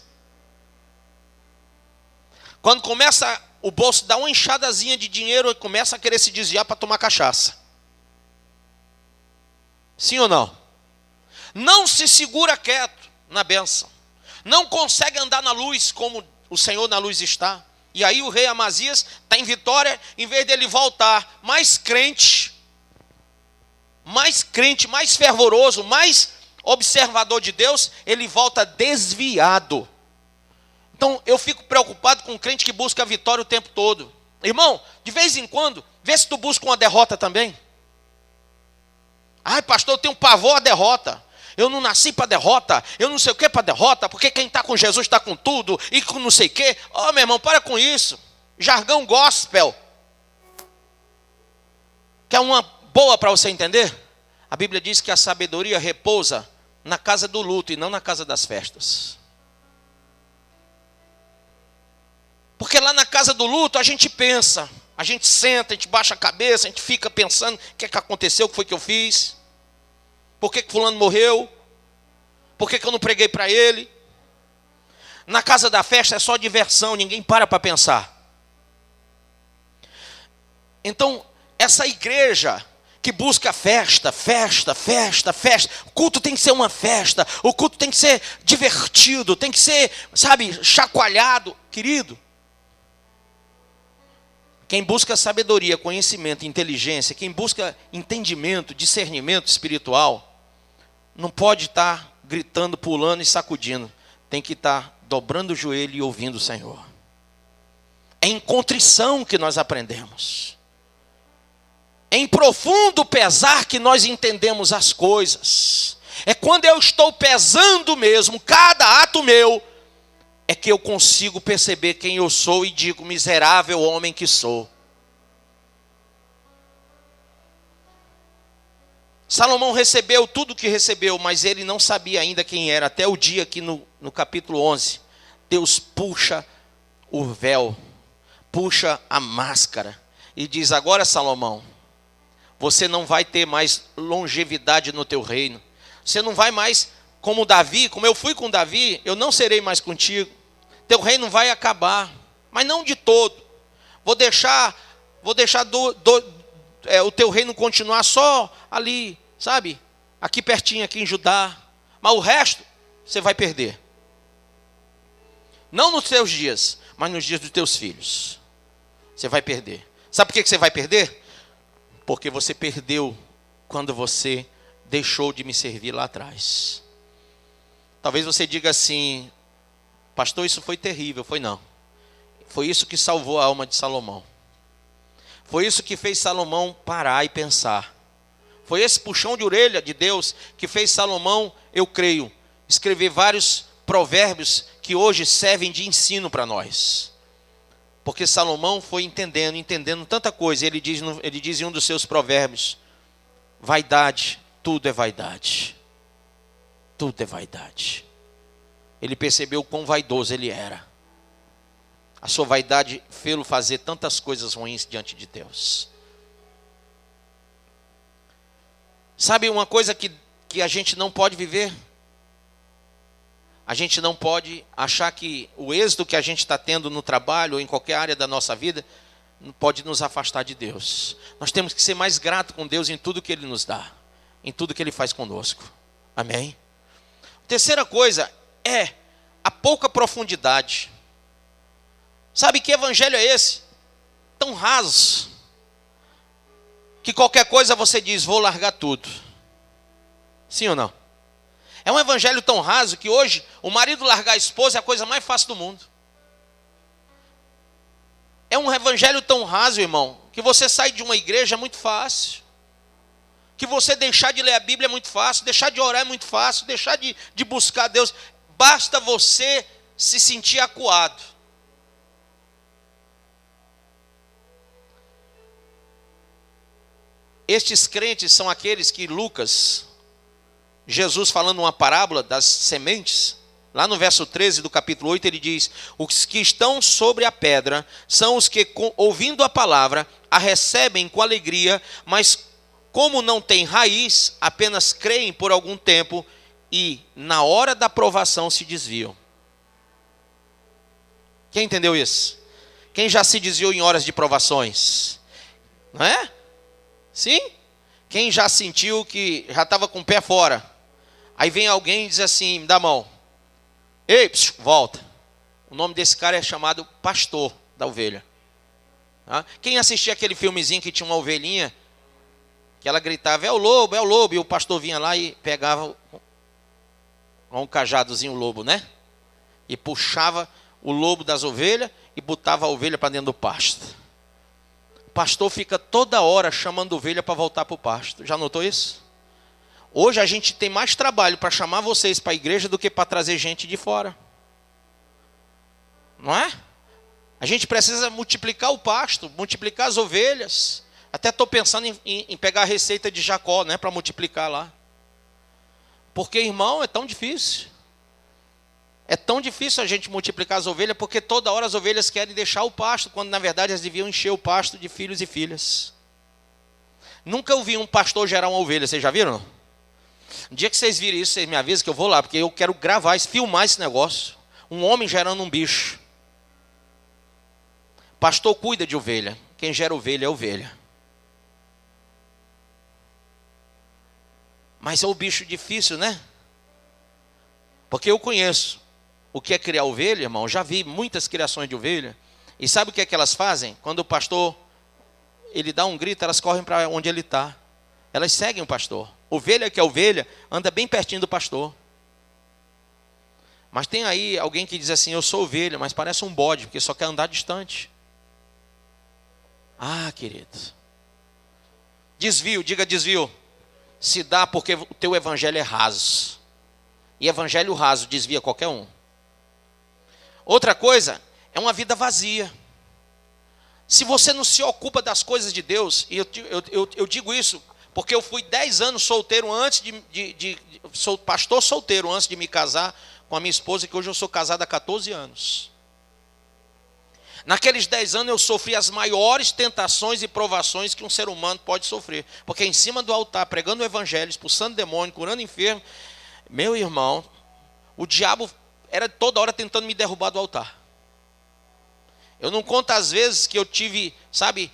Quando começa o bolso dar uma enxadazinha de dinheiro, ele começa a querer se desviar para tomar cachaça. Sim ou não? Não se segura quieto na bênção. Não consegue andar na luz como o Senhor na luz está. E aí o rei Amazias está em vitória, em vez dele voltar mais crente, mais fervoroso, mais observador de Deus, ele volta desviado. Então eu fico preocupado com um crente que busca a vitória o tempo todo. Irmão, de vez em quando, vê se tu busca uma derrota também. Ai, pastor, eu tenho pavor à derrota. Eu não nasci para derrota, eu não sei o que para derrota, porque quem está com Jesus está com tudo, e com não sei o que. Meu irmão, para com isso. Jargão gospel. Quer uma boa para você entender? A Bíblia diz que a sabedoria repousa na casa do luto e não na casa das festas. Porque lá na casa do luto a gente pensa, a gente senta, a gente baixa a cabeça, a gente fica pensando, o que é que aconteceu, o que foi que eu fiz? Por que fulano morreu? Por que eu não preguei para ele? Na casa da festa é só diversão, ninguém para pensar. Então, essa igreja que busca festa, o culto tem que ser uma festa, o culto tem que ser divertido, tem que ser, chacoalhado. Querido, quem busca sabedoria, conhecimento, inteligência, quem busca entendimento, discernimento espiritual, não pode estar gritando, pulando e sacudindo. Tem que estar dobrando o joelho e ouvindo o Senhor. É em contrição que nós aprendemos. É em profundo pesar que nós entendemos as coisas. É quando eu estou pesando mesmo, cada ato meu, é que eu consigo perceber quem eu sou e digo, miserável homem que sou. Salomão recebeu tudo o que recebeu, mas ele não sabia ainda quem era, até o dia que no capítulo 11, Deus puxa o véu, puxa a máscara, e diz, agora Salomão, você não vai ter mais longevidade no teu reino. Você não vai mais como Davi, como eu fui com Davi, eu não serei mais contigo. Teu reino vai acabar, mas não de todo. Vou deixar o teu reino continuar só ali, aqui pertinho, aqui em Judá. Mas o resto, você vai perder. Não nos teus dias, mas nos dias dos teus filhos. Você vai perder. Sabe por que você vai perder? Porque você perdeu quando você deixou de me servir lá atrás. Talvez você diga assim, pastor, isso foi terrível. Foi não. Foi isso que salvou a alma de Salomão. Foi isso que fez Salomão parar e pensar. Foi esse puxão de orelha de Deus que fez Salomão, eu creio, escrever vários provérbios que hoje servem de ensino para nós. Porque Salomão foi entendendo tanta coisa. Ele diz em um dos seus provérbios, vaidade, tudo é vaidade. Tudo é vaidade. Ele percebeu o quão vaidoso ele era. A sua vaidade fez-lo fazer tantas coisas ruins diante de Deus. Sabe uma coisa que a gente não pode viver? A gente não pode achar que o êxito que a gente está tendo no trabalho ou em qualquer área da nossa vida pode nos afastar de Deus. Nós temos que ser mais gratos com Deus em tudo que Ele nos dá, em tudo que Ele faz conosco. Amém? Terceira coisa é a pouca profundidade. Sabe que evangelho é esse? Tão raso, que qualquer coisa você diz, vou largar tudo. Sim ou não? É um evangelho tão raso que hoje o marido largar a esposa é a coisa mais fácil do mundo. É um evangelho tão raso, irmão, que você sair de uma igreja é muito fácil. Que você deixar de ler a Bíblia é muito fácil, deixar de orar é muito fácil, deixar de buscar Deus. basta você se sentir acuado. Estes crentes são aqueles que Jesus falando uma parábola das sementes, lá no verso 13 do capítulo 8, ele diz: os que estão sobre a pedra são os que, ouvindo a palavra, a recebem com alegria, mas como não têm raiz, apenas creem por algum tempo e, na hora da provação, se desviam. Quem entendeu isso? Quem já se desviou em horas de provações? Não é? Sim? Quem já sentiu que já estava com o pé fora? Aí vem alguém e diz assim, me dá a mão. Ei, volta. O nome desse cara é chamado pastor da ovelha. Quem assistia aquele filmezinho que tinha uma ovelhinha, que ela gritava, é o lobo, e o pastor vinha lá e pegava um cajadozinho lobo, né? E puxava o lobo das ovelhas e botava a ovelha para dentro do pasto. O pastor fica toda hora chamando a ovelha para voltar para o pasto. Já notou isso? Hoje a gente tem mais trabalho para chamar vocês para a igreja do que para trazer gente de fora. Não é? A gente precisa multiplicar o pasto, multiplicar as ovelhas. Até estou pensando em pegar a receita de Jacó, né, para multiplicar lá. Porque, irmão, é tão difícil. É tão difícil a gente multiplicar as ovelhas, porque toda hora as ovelhas querem deixar o pasto, quando na verdade elas deviam encher o pasto de filhos e filhas. Nunca ouvi um pastor gerar uma ovelha, vocês já viram? Um dia que vocês virem isso, vocês me avisam que eu vou lá, porque eu quero gravar, filmar esse negócio. Um homem gerando um bicho. Pastor cuida de ovelha. Quem gera ovelha é ovelha. Mas é um bicho difícil, né? Porque eu conheço o que é criar ovelha, irmão. Já vi muitas criações de ovelha. E sabe o que é que elas fazem? Quando o pastor, ele dá um grito, elas correm para onde ele está. Elas seguem o pastor. Ovelha que é ovelha, anda bem pertinho do pastor. Mas tem aí alguém que diz assim, eu sou ovelha, mas parece um bode, porque só quer andar distante. Ah, querido. Desvio, diga desvio. Se dá porque o teu evangelho é raso. E evangelho raso desvia qualquer um. Outra coisa, é uma vida vazia. Se você não se ocupa das coisas de Deus, e eu digo isso porque eu fui 10 anos solteiro antes sou pastor solteiro antes de me casar com a minha esposa, que hoje eu sou casado há 14 anos. Naqueles 10 anos eu sofri as maiores tentações e provações que um ser humano pode sofrer. Porque em cima do altar, pregando o evangelho, expulsando demônio, curando enfermo, meu irmão, o diabo era toda hora tentando me derrubar do altar. Eu não conto as vezes que eu tive, sabe,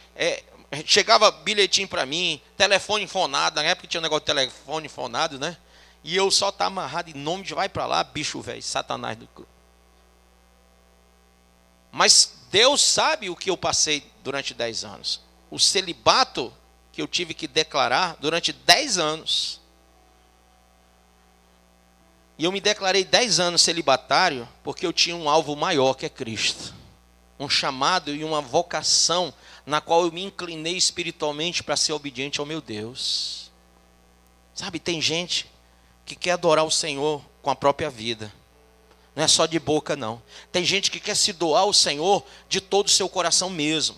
chegava bilhetinho para mim, telefone fonado, na época tinha um negócio de telefone fonado, né? E eu só estava amarrado em nome de vai para lá, bicho velho, Satanás do cru. Mas Deus sabe o que eu passei durante 10 anos. O celibato que eu tive que declarar durante 10 anos. E eu me declarei 10 anos celibatário porque eu tinha um alvo maior que é Cristo. Um chamado e uma vocação na qual eu me inclinei espiritualmente para ser obediente ao meu Deus. Sabe, tem gente que quer adorar o Senhor com a própria vida. Não é só de boca, não. Tem gente que quer se doar ao Senhor de todo o seu coração mesmo.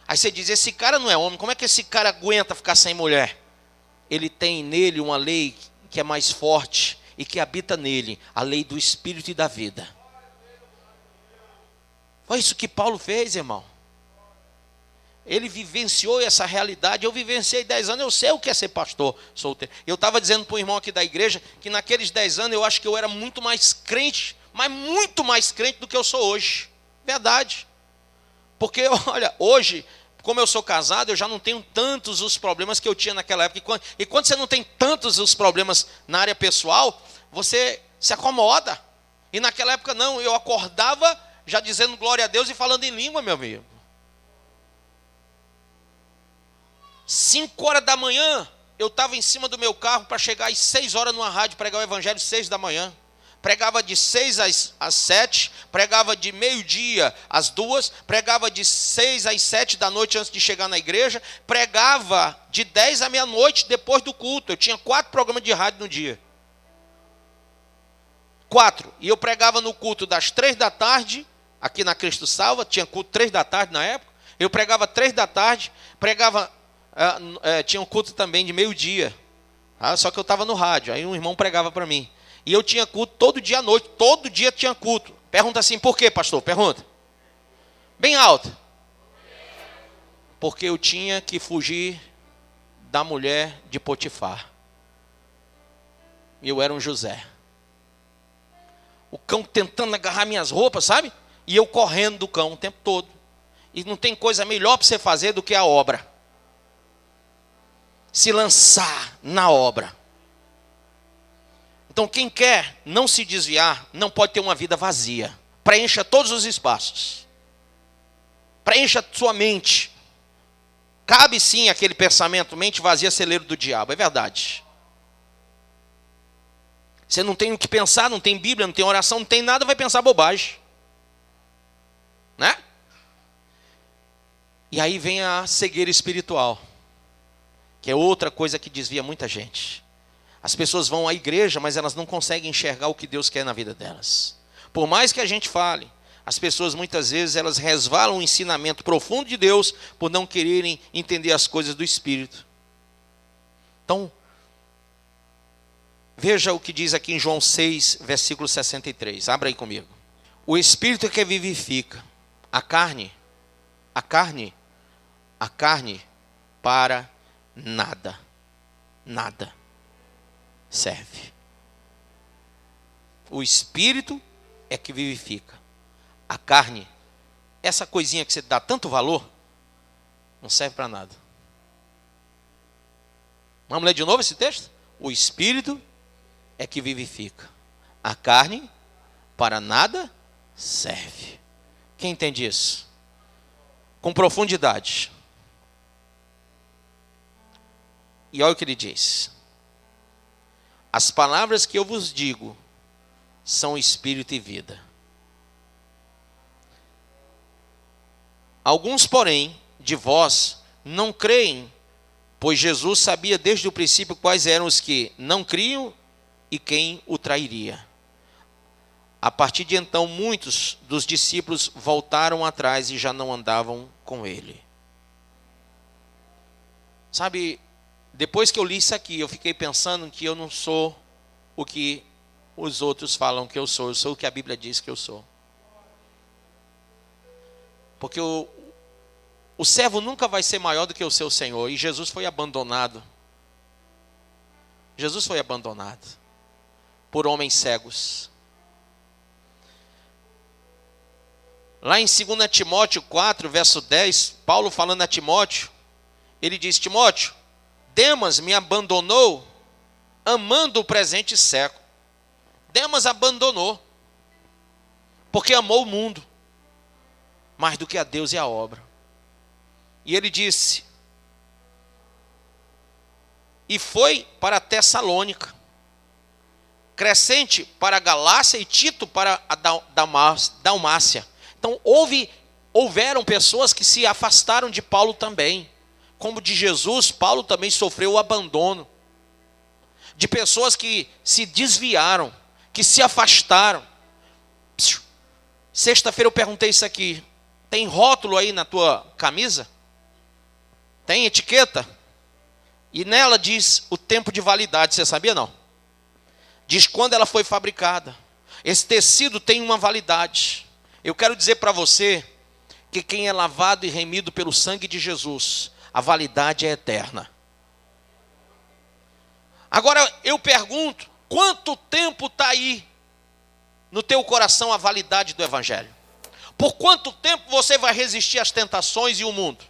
Aí você diz, esse cara não é homem, como é que esse cara aguenta ficar sem mulher? Ele tem nele uma lei que é mais forte e que habita nele, a lei do Espírito e da vida. Foi isso que Paulo fez, irmão. Ele vivenciou essa realidade. Eu vivenciei 10 anos, eu sei o que é ser pastor solteiro. Eu estava dizendo para o irmão aqui da igreja que naqueles 10 anos eu acho que eu era muito mais crente, mas muito mais crente do que eu sou hoje. Verdade. Porque, olha, hoje, como eu sou casado, eu já não tenho tantos os problemas que eu tinha naquela época. E quando você não tem tantos os problemas na área pessoal, você se acomoda. E naquela época não, eu acordava já dizendo glória a Deus e falando em língua, meu amigo. 5 horas da manhã, eu estava em cima do meu carro para chegar às 6 horas numa rádio, pregar o evangelho 6 da manhã. Pregava de 6 às 7, pregava de meio-dia às 2, pregava de 6 às 7 da noite antes de chegar na igreja, pregava de 10 à meia-noite depois do culto. Eu tinha 4 programas de rádio no dia. 4. E eu pregava no culto das 3 da tarde, aqui na Cristo Salva, tinha culto 3 da tarde na época. Eu pregava 3 da tarde, tinha um culto também de meio-dia. Tá? Só que eu estava no rádio, aí um irmão pregava para mim. E eu tinha culto todo dia à noite, todo dia tinha culto. Pergunta assim, por quê, pastor? Pergunta. Bem alto. Porque eu tinha que fugir da mulher de Potifar. E eu era um José. O cão tentando agarrar minhas roupas, sabe? E eu correndo do cão o tempo todo. E não tem coisa melhor para você fazer do que a obra. Se lançar na obra. Então quem quer não se desviar, não pode ter uma vida vazia. Preencha todos os espaços. Preencha sua mente. Cabe sim aquele pensamento, mente vazia, celeiro do diabo, é verdade. Você não tem o que pensar, não tem Bíblia, não tem oração, não tem nada, vai pensar bobagem. Né? E aí vem a cegueira espiritual, que é outra coisa que desvia muita gente. As pessoas vão à igreja, mas elas não conseguem enxergar o que Deus quer na vida delas. Por mais que a gente fale, as pessoas muitas vezes elas resvalam o ensinamento profundo de Deus por não quererem entender as coisas do Espírito. Então, veja o que diz aqui em João 6, versículo 63. Abra aí comigo. O Espírito é que vivifica. A carne para nada serve. O Espírito é que vivifica. A carne, essa coisinha que você dá tanto valor, não serve para nada. Vamos ler de novo esse texto? O Espírito é que vivifica. A carne para nada serve. Quem entende isso? Com profundidade. E olha o que ele diz. As palavras que eu vos digo são espírito e vida. Alguns, porém, de vós não creem, pois Jesus sabia desde o princípio quais eram os que não criam e quem o trairia. A partir de então, muitos dos discípulos voltaram atrás e já não andavam com ele. Sabe, depois que eu li isso aqui, eu fiquei pensando que eu não sou o que os outros falam que eu sou o que a Bíblia diz que eu sou. Porque o servo nunca vai ser maior do que o seu Senhor. E Jesus foi abandonado. Jesus foi abandonado por homens cegos. Lá em 2 Timóteo 4, verso 10, Paulo falando a Timóteo, ele diz: Timóteo, Demas me abandonou amando o presente século. Demas abandonou porque amou o mundo mais do que a Deus e a obra. E ele disse, e foi para Tessalônica, Crescente para a Galácia e Tito para a Dalmácia. Então houveram pessoas que se afastaram de Paulo também. Como de Jesus, Paulo também sofreu o abandono. De pessoas que se desviaram, que se afastaram. Sexta-feira eu perguntei isso aqui. Tem rótulo aí na tua camisa? Tem etiqueta? E nela diz o tempo de validade, você sabia não? Diz quando ela foi fabricada. Esse tecido tem uma validade. Eu quero dizer para você que quem é lavado e remido pelo sangue de Jesus, a validade é eterna. Agora eu pergunto, quanto tempo está aí no teu coração a validade do Evangelho? Por quanto tempo você vai resistir às tentações e o mundo?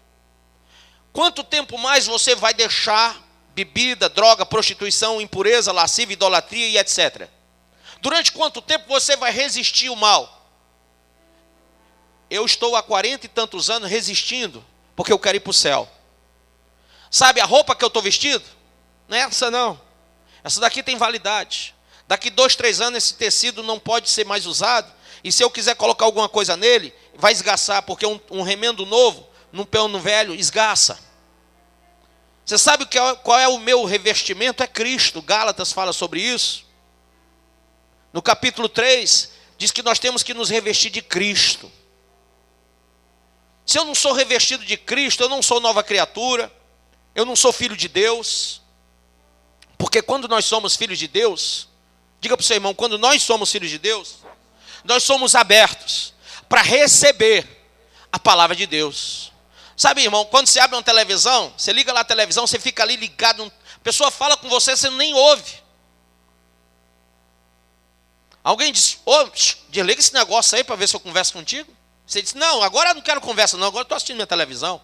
Quanto tempo mais você vai deixar bebida, droga, prostituição, impureza, lascívia, idolatria e etc. Durante quanto tempo você vai resistir o mal? Eu estou há 40 e tantos anos resistindo, porque eu quero ir para o céu. Sabe a roupa que eu estou vestido? Não é essa não. Essa daqui tem validade. Daqui 2, 3 anos esse tecido não pode ser mais usado. E se eu quiser colocar alguma coisa nele, vai esgaçar, porque um remendo novo, num pano velho, esgaça. Você sabe qual é o meu revestimento? É Cristo. Gálatas fala sobre isso. No capítulo 3, diz que nós temos que nos revestir de Cristo. Se eu não sou revestido de Cristo, eu não sou nova criatura, eu não sou filho de Deus. Porque quando nós somos filhos de Deus, diga para o seu irmão, quando nós somos filhos de Deus, nós somos abertos para receber a palavra de Deus. Sabe, irmão, quando você abre uma televisão, você liga lá a televisão, você fica ali ligado, a pessoa fala com você, você nem ouve. Alguém diz, desliga esse negócio aí para ver se eu converso contigo. Você diz, não, agora eu não quero conversa não, agora eu estou assistindo minha televisão.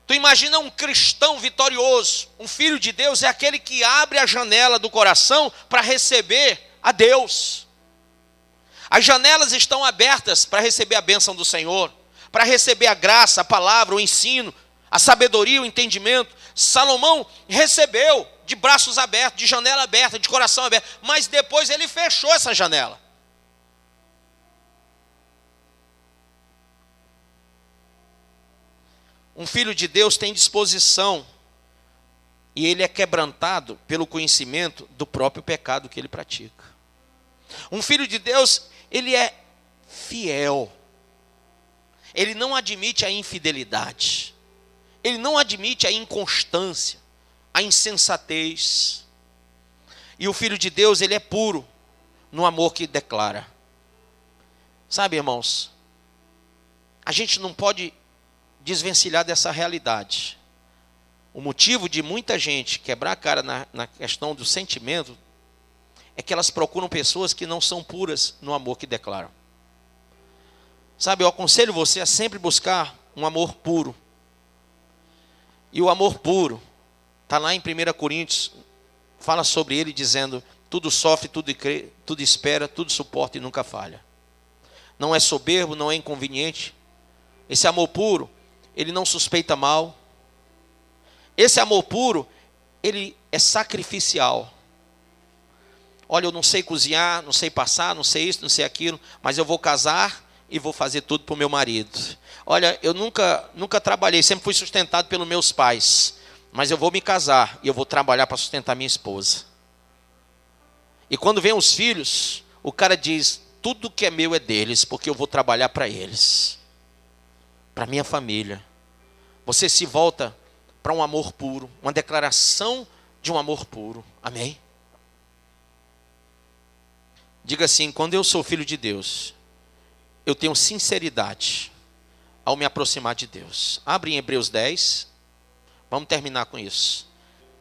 Tu imagina um cristão vitorioso, um filho de Deus é aquele que abre a janela do coração para receber a Deus. As janelas estão abertas para receber a bênção do Senhor, para receber a graça, a palavra, o ensino, a sabedoria, o entendimento. Salomão recebeu de braços abertos, de janela aberta, de coração aberto, mas depois ele fechou essa janela. Um filho de Deus tem disposição e ele é quebrantado pelo conhecimento do próprio pecado que ele pratica. Um filho de Deus, ele é fiel. Ele não admite a infidelidade. Ele não admite a inconstância, a insensatez. E o filho de Deus, ele é puro no amor que declara. Sabe, irmãos, a gente não pode desvencilhar dessa realidade. O motivo de muita gente quebrar a cara na questão do sentimento é que elas procuram pessoas que não são puras no amor que declaram. Sabe, eu aconselho você a sempre buscar um amor puro. E o amor puro está lá em 1 Coríntios, fala sobre ele dizendo, tudo sofre, tudo crê, tudo espera, tudo suporta e nunca falha. Não é soberbo, não é inconveniente. Esse amor puro, ele não suspeita mal. Esse amor puro, ele é sacrificial. Olha, eu não sei cozinhar, não sei passar, não sei isso, não sei aquilo, mas eu vou casar e vou fazer tudo para o meu marido. Olha, eu nunca trabalhei, sempre fui sustentado pelos meus pais, mas eu vou me casar e eu vou trabalhar para sustentar minha esposa. E quando vem os filhos, o cara diz, tudo que é meu é deles, porque eu vou trabalhar para eles, para minha família. Você se volta para um amor puro, uma declaração de um amor puro. Amém? Diga assim, quando eu sou filho de Deus, eu tenho sinceridade ao me aproximar de Deus. Abre em Hebreus 10, vamos terminar com isso.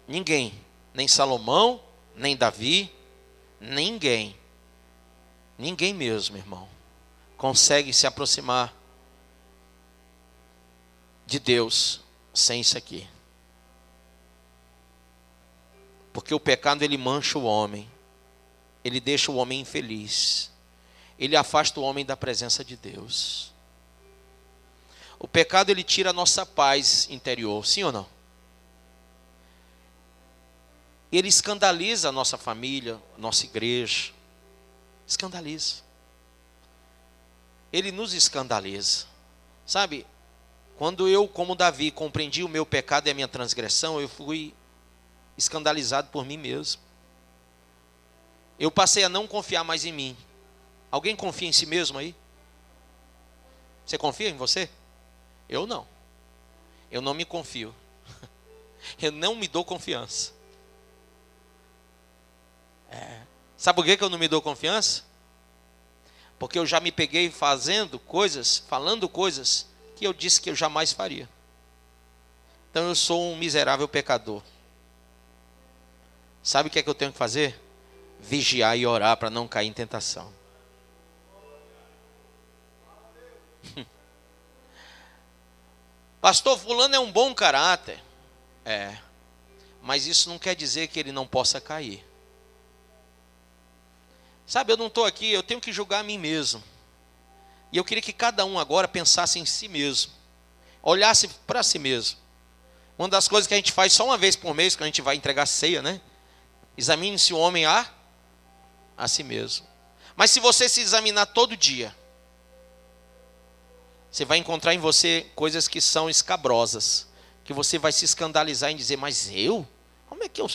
Ninguém, nem Salomão, nem Davi, ninguém mesmo, irmão, consegue se aproximar de Deus sem isso aqui. Porque o pecado, ele mancha o homem, ele deixa o homem infeliz, ele afasta o homem da presença de Deus. O pecado, ele tira a nossa paz interior, sim ou não? Ele escandaliza a nossa família, a nossa igreja, escandaliza. Ele nos escandaliza, sabe? Quando eu, como Davi, compreendi o meu pecado e a minha transgressão, eu fui escandalizado por mim mesmo. Eu passei a não confiar mais em mim. Alguém confia em si mesmo aí? Você confia em você? Eu não. Eu não me confio. Eu não me dou confiança. Sabe por que eu não me dou confiança? Porque eu já me peguei fazendo coisas, falando coisas que eu disse que eu jamais faria. Então eu sou um miserável pecador. Sabe o que é que eu tenho que fazer? Vigiar e orar para não cair em tentação. Pastor, fulano é um bom caráter. Mas isso não quer dizer que ele não possa cair. Sabe, eu não estou aqui, eu tenho que julgar a mim mesmo. E eu queria que cada um agora pensasse em si mesmo. Olhasse para si mesmo. Uma das coisas que a gente faz só uma vez por mês, quando a gente vai entregar ceia, né? Examine-se o homem a si mesmo. Mas se você se examinar todo dia, você vai encontrar em você coisas que são escabrosas, que você vai se escandalizar em dizer, mas eu? Como é que eu...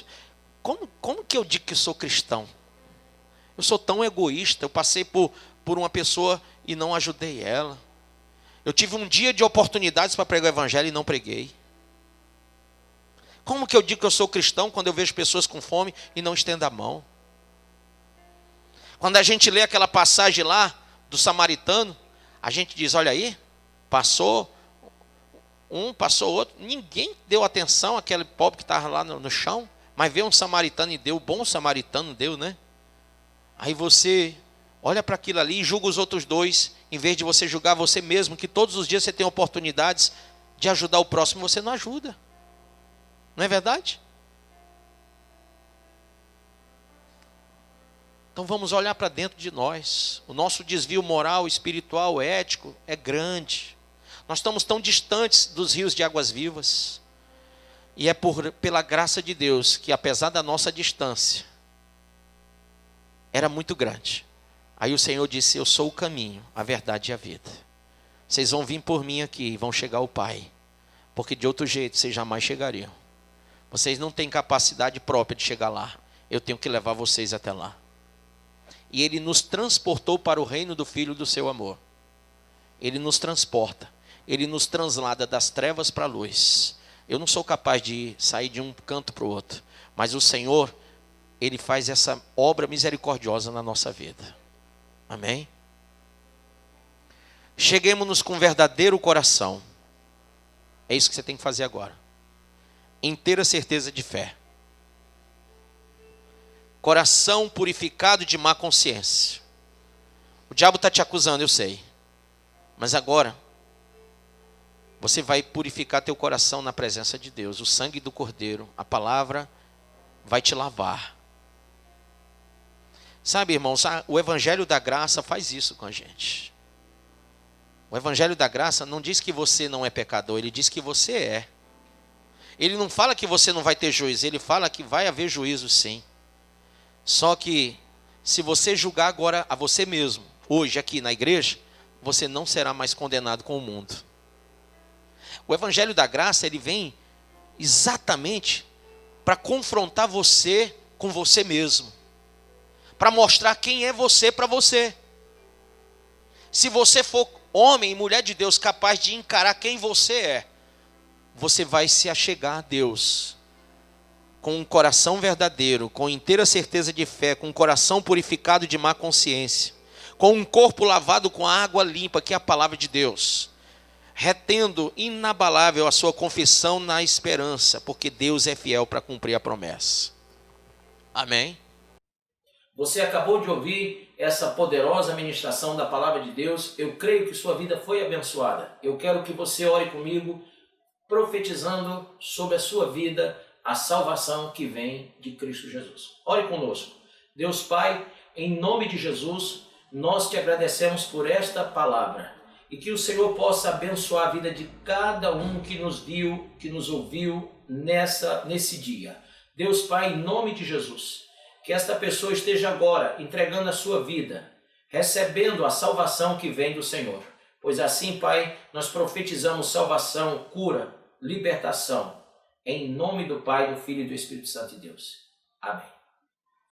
como que eu digo que eu sou cristão? Eu sou tão egoísta, eu passei por uma pessoa e não ajudei ela. Eu tive um dia de oportunidades para pregar o evangelho e não preguei. Como que eu digo que eu sou cristão quando eu vejo pessoas com fome e não estendo a mão? Quando a gente lê aquela passagem lá do samaritano, a gente diz, olha aí, passou um, passou outro, ninguém deu atenção àquele pobre que estava lá no chão, mas veio um samaritano e deu, o bom samaritano deu, né? Aí você olha para aquilo ali e julga os outros dois, em vez de você julgar você mesmo, que todos os dias você tem oportunidades de ajudar o próximo, você não ajuda. Não é verdade? Então vamos olhar para dentro de nós. O nosso desvio moral, espiritual, ético é grande. Nós estamos tão distantes dos rios de águas vivas. E é pela graça de Deus que, apesar da nossa distância, era muito grande. Aí o Senhor disse, eu sou o caminho, a verdade e a vida. Vocês vão vir por mim aqui e vão chegar ao Pai. Porque de outro jeito vocês jamais chegariam. Vocês não têm capacidade própria de chegar lá. Eu tenho que levar vocês até lá. E Ele nos transportou para o reino do Filho do seu amor. Ele nos transporta. Ele nos translada das trevas para a luz. Eu não sou capaz de sair de um canto para o outro. Mas o Senhor, Ele faz essa obra misericordiosa na nossa vida. Amém? Cheguemos-nos com verdadeiro coração. É isso que você tem que fazer agora. Inteira certeza de fé. Coração purificado de má consciência. O diabo está te acusando, eu sei. Mas agora, você vai purificar teu coração na presença de Deus. O sangue do Cordeiro, a palavra, vai te lavar. Sabe, irmãos, o Evangelho da Graça faz isso com a gente. O Evangelho da Graça não diz que você não é pecador, ele diz que você é. Ele não fala que você não vai ter juízo, ele fala que vai haver juízo sim. Só que, se você julgar agora a você mesmo, hoje aqui na igreja, você não será mais condenado com o mundo. O Evangelho da Graça, ele vem exatamente para confrontar você com você mesmo. Para mostrar quem é você para você. Se você for homem e mulher de Deus capaz de encarar quem você é, você vai se achegar a Deus com um coração verdadeiro, com inteira certeza de fé, com um coração purificado de má consciência, com um corpo lavado com água limpa, que é a palavra de Deus, retendo inabalável a sua confissão na esperança, porque Deus é fiel para cumprir a promessa. Amém? Você acabou de ouvir essa poderosa ministração da palavra de Deus. Eu creio que sua vida foi abençoada. Eu quero que você ore comigo, profetizando sobre a sua vida a salvação que vem de Cristo Jesus. Ore conosco. Deus Pai, em nome de Jesus, nós te agradecemos por esta palavra. E que o Senhor possa abençoar a vida de cada um que nos viu, que nos ouviu nesse dia. Deus Pai, em nome de Jesus, que esta pessoa esteja agora entregando a sua vida, recebendo a salvação que vem do Senhor. Pois assim, Pai, nós profetizamos salvação, cura, libertação, em nome do Pai, do Filho e do Espírito Santo de Deus. Amém.